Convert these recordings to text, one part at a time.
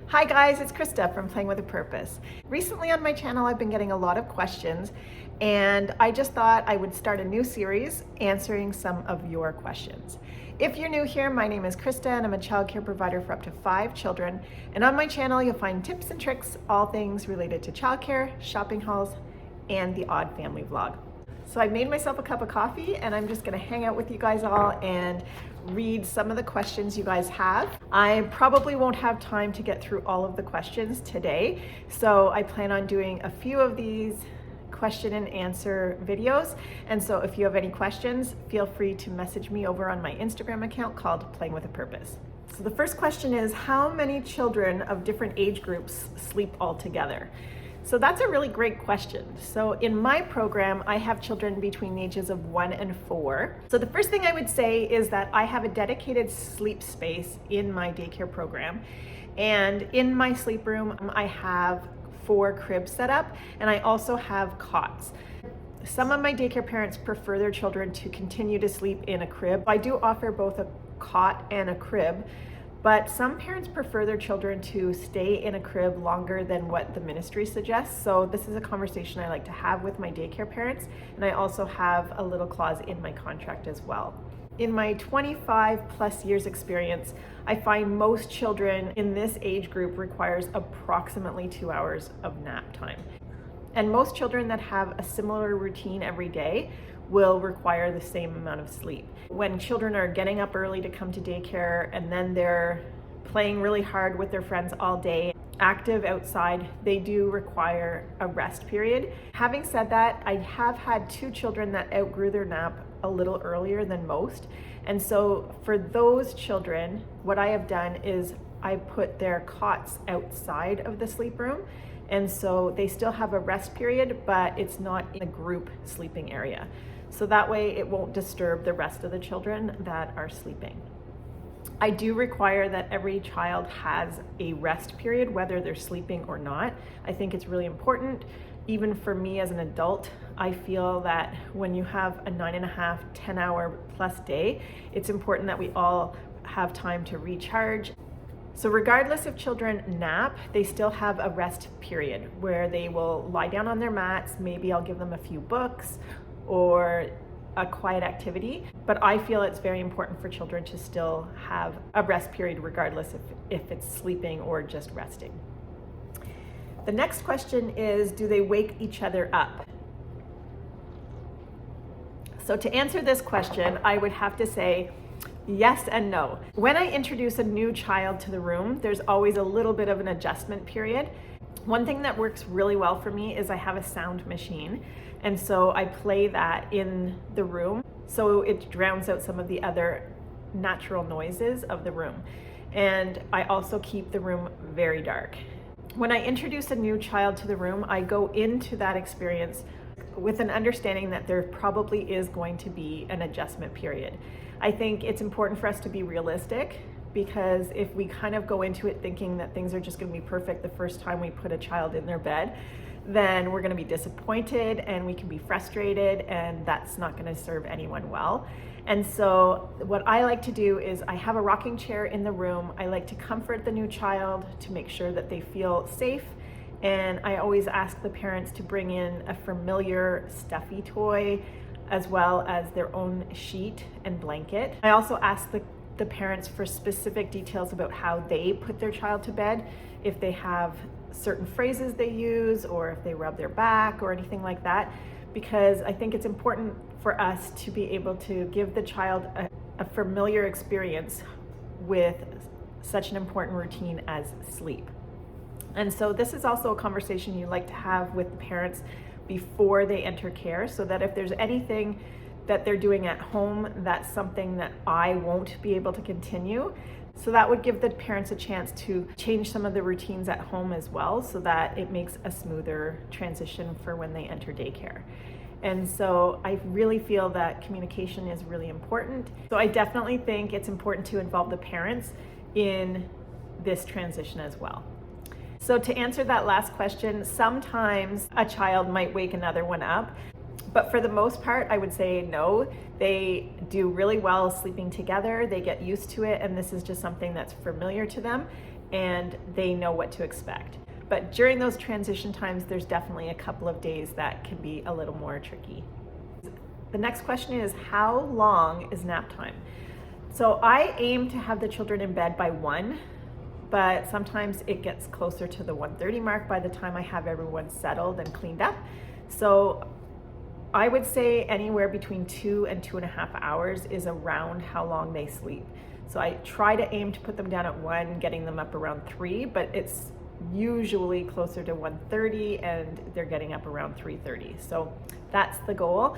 Hi guys, it's Krista from Playing with a Purpose. Recently on my channel I've been getting a lot of questions and I just thought I would start a new series answering some of your questions. If you're new here, my name is Krista and I'm a childcare provider for up to 5 children, and on my channel you'll find tips and tricks, all things related to childcare, shopping hauls, and the odd family vlog. So I made myself a cup of coffee and I'm just gonna hang out with you guys all and read some of the questions you guys have. I probably won't have time to get through all of the questions today, so I plan on doing a few of these question and answer videos. And so if you have any questions, feel free to message me over on my Instagram account called Playing with a Purpose. So the first question is, how many children of different age groups sleep all together? So that's a really great question. So in my program, I have children between the ages of 1 and 4. So the first thing I would say is that I have a dedicated sleep space in my daycare program. And in my sleep room, I have 4 cribs set up, and I also have cots. Some of my daycare parents prefer their children to continue to sleep in a crib. I do offer both a cot and a crib, but some parents prefer their children to stay in a crib longer than what the ministry suggests. So this is a conversation I like to have with my daycare parents, and I also have a little clause in my contract as well. In my 25 plus years experience, I find most children in this age group requires approximately 2 hours of nap time. And most children that have a similar routine every day will require the same amount of sleep. When children are getting up early to come to daycare and then they're playing really hard with their friends all day, active outside, they do require a rest period. Having said that, I have had 2 children that outgrew their nap a little earlier than most. And so for those children, what I have done is I put their cots outside of the sleep room. And so they still have a rest period, but it's not in a group sleeping area. So that way it won't disturb the rest of the children that are sleeping. I do require that every child has a rest period, whether they're sleeping or not. I think it's really important. Even for me as an adult, I feel that when you have a 9.5, 10-hour plus day, it's important that we all have time to recharge. So regardless if children nap, they still have a rest period where they will lie down on their mats. Maybe I'll give them a few books or a quiet activity, but I feel it's very important for children to still have a rest period regardless if it's sleeping or just resting. The next question is, do they wake each other up? So to answer this question, I would have to say yes and no. When I introduce a new child to the room, there's always a little bit of an adjustment period. One thing that works really well for me is I have a sound machine, and so I play that in the room so it drowns out some of the other natural noises of the room. And I also keep the room very dark. When I introduce a new child to the room, I go into that experience with an understanding that there probably is going to be an adjustment period. I think it's important for us to be realistic, because if we kind of go into it thinking that things are just going to be perfect the first time we put a child in their bed, then we're going to be disappointed and we can be frustrated, and that's not going to serve anyone well. And so what I like to do is I have a rocking chair in the room. I like to comfort the new child to make sure that they feel safe. And I always ask the parents to bring in a familiar stuffy toy as well as their own sheet and blanket. I also ask the parents for specific details about how they put their child to bed, if they have certain phrases they use or if they rub their back or anything like that, because I think it's important for us to be able to give the child a familiar experience with such an important routine as sleep. And so this is also a conversation you like to have with the parents before they enter care, so that if there's anything that they're doing at home that's something that I won't be able to continue. So that would give the parents a chance to change some of the routines at home as well, so that it makes a smoother transition for when they enter daycare. And so I really feel that communication is really important. So I definitely think it's important to involve the parents in this transition as well. So to answer that last question, sometimes a child might wake another one up. But for the most part, I would say no. They do really well sleeping together. They get used to it, and this is just something that's familiar to them. and they know what to expect. But during those transition times, there's definitely a couple of days that can be a little more tricky. The next question is, how long is nap time? So I aim to have the children in bed by 1, but sometimes it gets closer to the 1:30 mark by the time I have everyone settled and cleaned up. So I would say anywhere between 2 and 2.5 hours is around how long they sleep. So I try to aim to put them down at 1, getting them up around 3, but it's usually closer to 1:30 and they're getting up around 3:30. So that's the goal.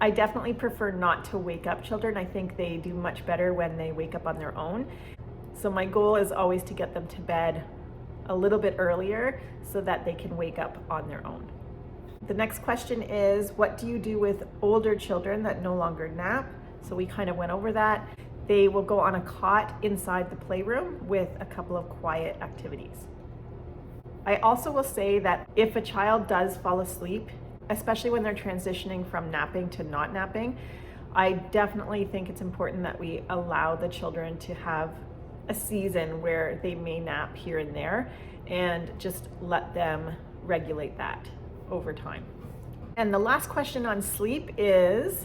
I definitely prefer not to wake up children. I think they do much better when they wake up on their own. So my goal is always to get them to bed a little bit earlier so that they can wake up on their own. The next question is, what do you do with older children that no longer nap? So we kind of went over that. They will go on a cot inside the playroom with a couple of quiet activities. I also will say that if a child does fall asleep, especially when they're transitioning from napping to not napping, I definitely think it's important that we allow the children to have a season where they may nap here and there and just let them regulate that over time. And the last question on sleep is,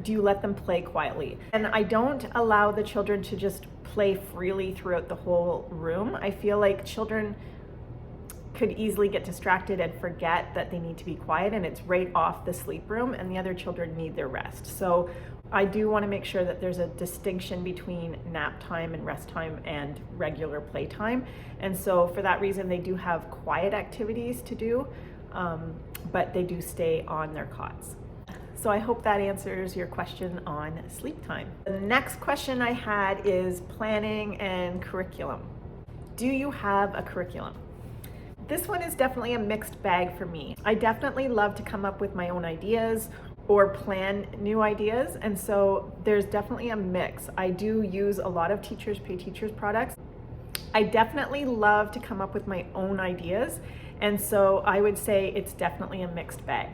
do you let them play quietly? And I don't allow the children to just play freely throughout the whole room. I feel like children could easily get distracted and forget that they need to be quiet, and it's right off the sleep room and the other children need their rest. So I do want to make sure that there's a distinction between nap time and rest time and regular playtime. And so for that reason, they do have quiet activities to do, but they do stay on their cots. So I hope that answers your question on sleep time. The next question I had is planning and curriculum. Do you have a curriculum? This one is definitely a mixed bag for me. I definitely love to come up with my own ideas or plan new ideas, and so there's definitely a mix. I do use a lot of Teachers Pay Teachers products. I definitely love to come up with my own ideas, and so I would say it's definitely a mixed bag.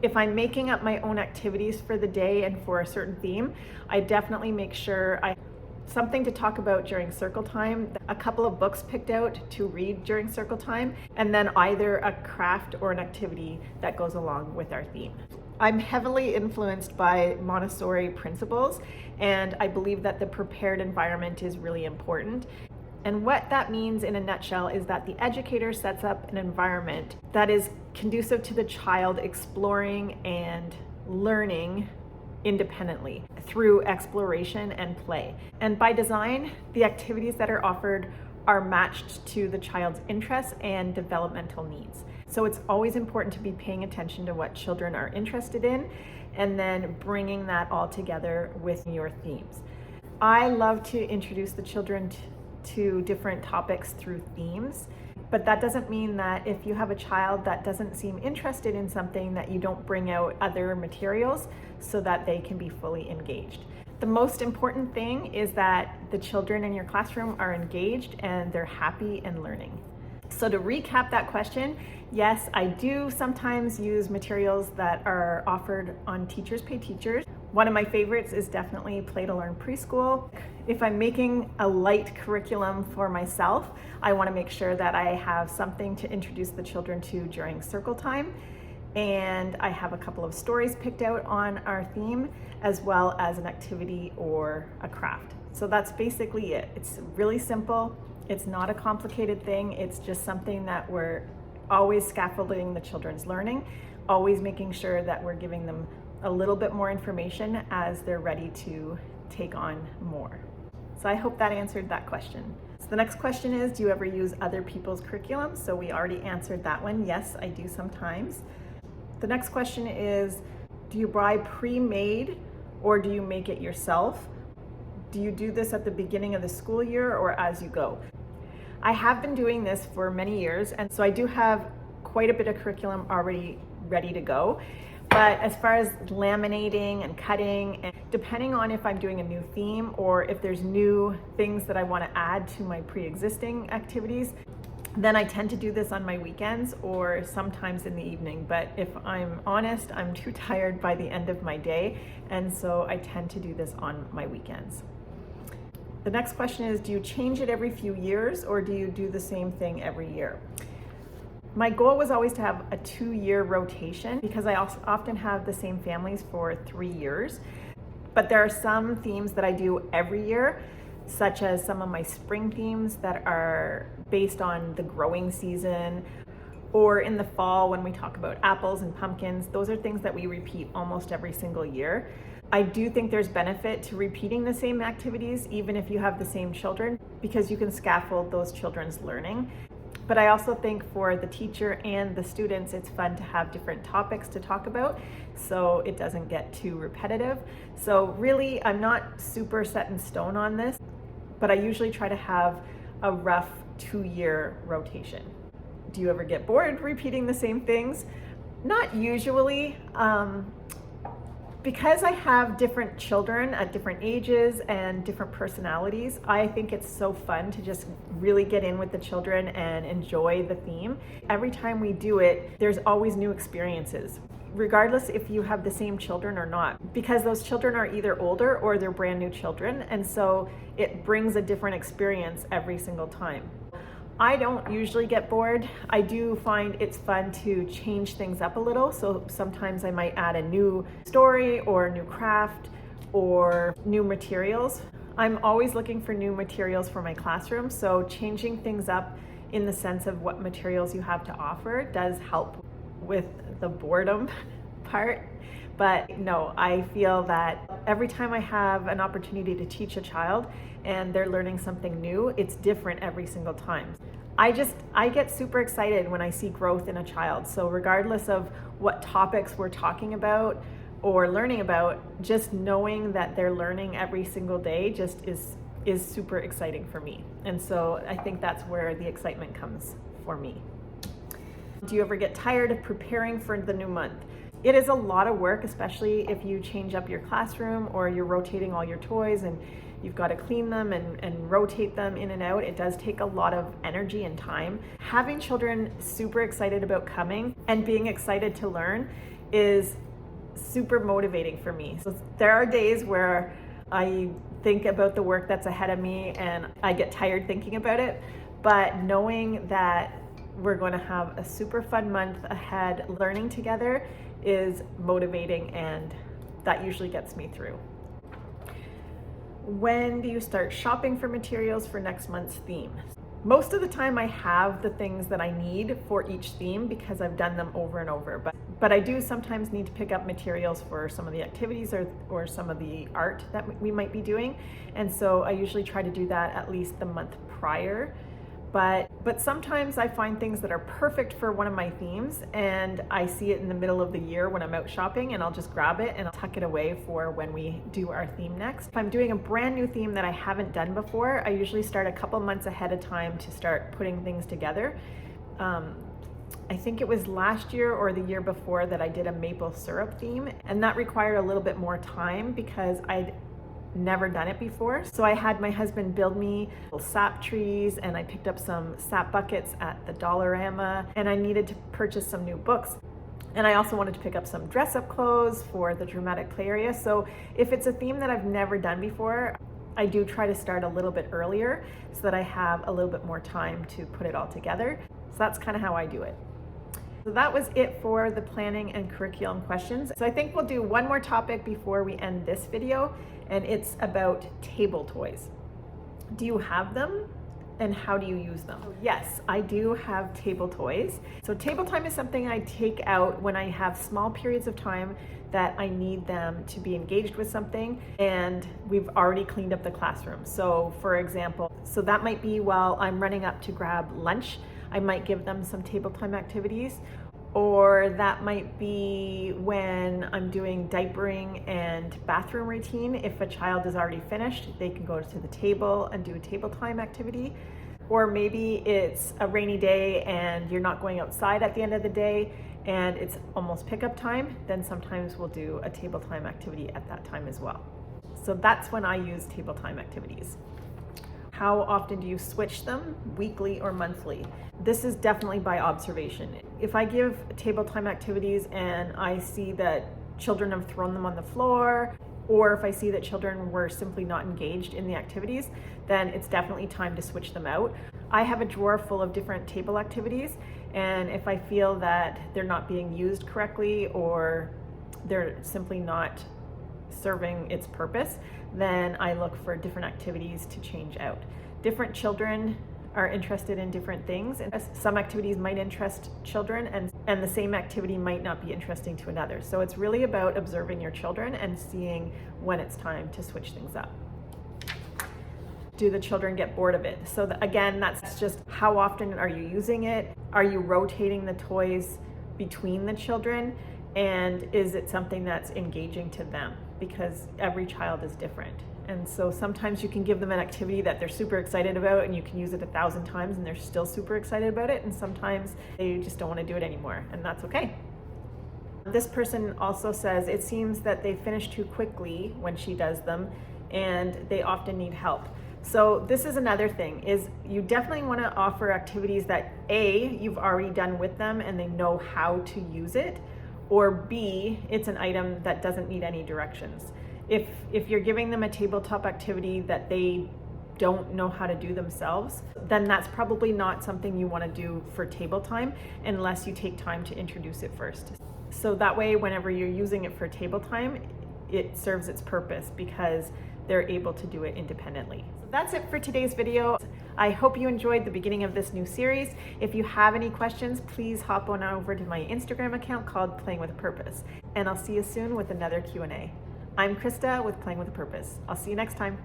If I'm making up my own activities for the day and for a certain theme, I definitely make sure I have something to talk about during circle time, a couple of books picked out to read during circle time, and then either a craft or an activity that goes along with our theme. I'm heavily influenced by Montessori principles, and I believe that the prepared environment is really important. And what that means in a nutshell is that the educator sets up an environment that is conducive to the child exploring and learning independently through exploration and play. And by design, the activities that are offered are matched to the child's interests and developmental needs. So it's always important to be paying attention to what children are interested in and then bringing that all together with your themes. I love to introduce the children to different topics through themes, but that doesn't mean that if you have a child that doesn't seem interested in something, that you don't bring out other materials so that they can be fully engaged. The most important thing is that the children in your classroom are engaged and they're happy and learning. So to recap that question, yes, I do sometimes use materials that are offered on Teachers Pay Teachers. One of my favorites is definitely Play to Learn Preschool. If I'm making a light curriculum for myself, I want to make sure that I have something to introduce the children to during circle time. And I have a couple of stories picked out on our theme, as well as an activity or a craft. So that's basically it. It's really simple. It's not a complicated thing. It's just something that we're always scaffolding the children's learning, always making sure that we're giving them a little bit more information as they're ready to take on more. So I hope that answered that question. So the next question is, do you ever use other people's curriculum? So we already answered that one. Yes, I do sometimes. The next question is, do you buy pre-made or do you make it yourself? Do you do this at the beginning of the school year or as you go? I have been doing this for many years, and so I do have quite a bit of curriculum already ready to go. But as far as laminating and cutting, and depending on if I'm doing a new theme or if there's new things that I want to add to my pre-existing activities, then I tend to do this on my weekends or sometimes in the evening. But if I'm honest, I'm too tired by the end of my day, and so I tend to do this on my weekends. The next question is, do you change it every few years or do you do the same thing every year? My goal was always to have a 2-year rotation because I also often have the same families for 3 years. But there are some themes that I do every year, such as some of my spring themes that are based on the growing season, or in the fall when we talk about apples and pumpkins. Those are things that we repeat almost every single year. I do think there's benefit to repeating the same activities, even if you have the same children, because you can scaffold those children's learning. But I also think for the teacher and the students, it's fun to have different topics to talk about so it doesn't get too repetitive. So really, I'm not super set in stone on this, but I usually try to have a rough 2-year rotation. Do you ever get bored repeating the same things? Not usually. Because I have different children at different ages and different personalities, I think it's so fun to just really get in with the children and enjoy the theme. Every time we do it, there's always new experiences, regardless if you have the same children or not, because those children are either older or they're brand new children, and so it brings a different experience every single time. I don't usually get bored. I do find it's fun to change things up a little. So sometimes I might add a new story or a new craft or new materials. I'm always looking for new materials for my classroom. So changing things up in the sense of what materials you have to offer does help with the boredom part. But no, I feel that every time I have an opportunity to teach a child and they're learning something new, it's different every single time. I get super excited when I see growth in a child. So regardless of what topics we're talking about or learning about, just knowing that they're learning every single day just is super exciting for me. And so I think that's where the excitement comes for me. Do you ever get tired of preparing for the new month? It is a lot of work, especially if you change up your classroom or you're rotating all your toys and you've got to clean them and rotate them in and out. It does take a lot of energy and time. Having children super excited about coming and being excited to learn is super motivating for me. So there are days where I think about the work that's ahead of me and I get tired thinking about it, but knowing that we're going to have a super fun month ahead learning together is motivating, and that usually gets me through. When do you start shopping for materials for next month's theme? Most of the time I have the things that I need for each theme because I've done them over and over, but I do sometimes need to pick up materials for some of the activities or some of the art that we might be doing. And so I usually try to do that at least the month prior. But sometimes I find things that are perfect for one of my themes and I see it in the middle of the year when I'm out shopping, and I'll just grab it and I'll tuck it away for when we do our theme next. If I'm doing a brand new theme that I haven't done before, I usually start a couple months ahead of time to start putting things together. I think it was last year or the year before that I did a maple syrup theme, and that required a little bit more time because I'd never done it before. So I had my husband build me little sap trees, and I picked up some sap buckets at the Dollarama, and I needed to purchase some new books. And I also wanted to pick up some dress-up clothes for the dramatic play area. So if it's a theme that I've never done before, I do try to start a little bit earlier so that I have a little bit more time to put it all together. So that's kind of how I do it. So that was it for the planning and curriculum questions. So I think we'll do one more topic before we end this video, and it's about table toys. Do you have them? And how do you use them? Yes, I do have table toys. So table time is something I take out when I have small periods of time that I need them to be engaged with something and we've already cleaned up the classroom. So for example, so that might be while I'm running up to grab lunch, I might give them some table time activities, or that might be when I'm doing diapering and bathroom routine. If a child is already finished, they can go to the table and do a table time activity. Or maybe it's a rainy day and you're not going outside at the end of the day and it's almost pickup time, then sometimes we'll do a table time activity at that time as well. So that's when I use table time activities. How often do you switch them, weekly or monthly? This is definitely by observation. If I give table time activities and I see that children have thrown them on the floor, or if I see that children were simply not engaged in the activities, then it's definitely time to switch them out. I have a drawer full of different table activities, and if I feel that they're not being used correctly or they're simply not serving its purpose, then I look for different activities to change out. Different children are interested in different things, and some activities might interest children and the same activity might not be interesting to another. So it's really about observing your children and seeing when it's time to switch things up. Do the children get bored of it? So again, that's just how often are you using it? Are you rotating the toys between the children? And is it something that's engaging to them? Because every child is different. And so sometimes you can give them an activity that they're super excited about and you can use it 1,000 times and they're still super excited about it. And sometimes they just don't want to do it anymore, and that's okay. This person also says it seems that they finish too quickly when she does them and they often need help. So this is another thing, is you definitely want to offer activities that A, you've already done with them and they know how to use it, or B, it's an item that doesn't need any directions. If you're giving them a tabletop activity that they don't know how to do themselves, then that's probably not something you want to do for table time unless you take time to introduce it first. So that way, whenever you're using it for table time, it serves its purpose because they're able to do it independently. So that's it for today's video. I hope you enjoyed the beginning of this new series. If you have any questions, please hop on over to my Instagram account called Playing with a Purpose. And I'll see you soon with another Q&A. I'm Krista with Playing with a Purpose. I'll see you next time.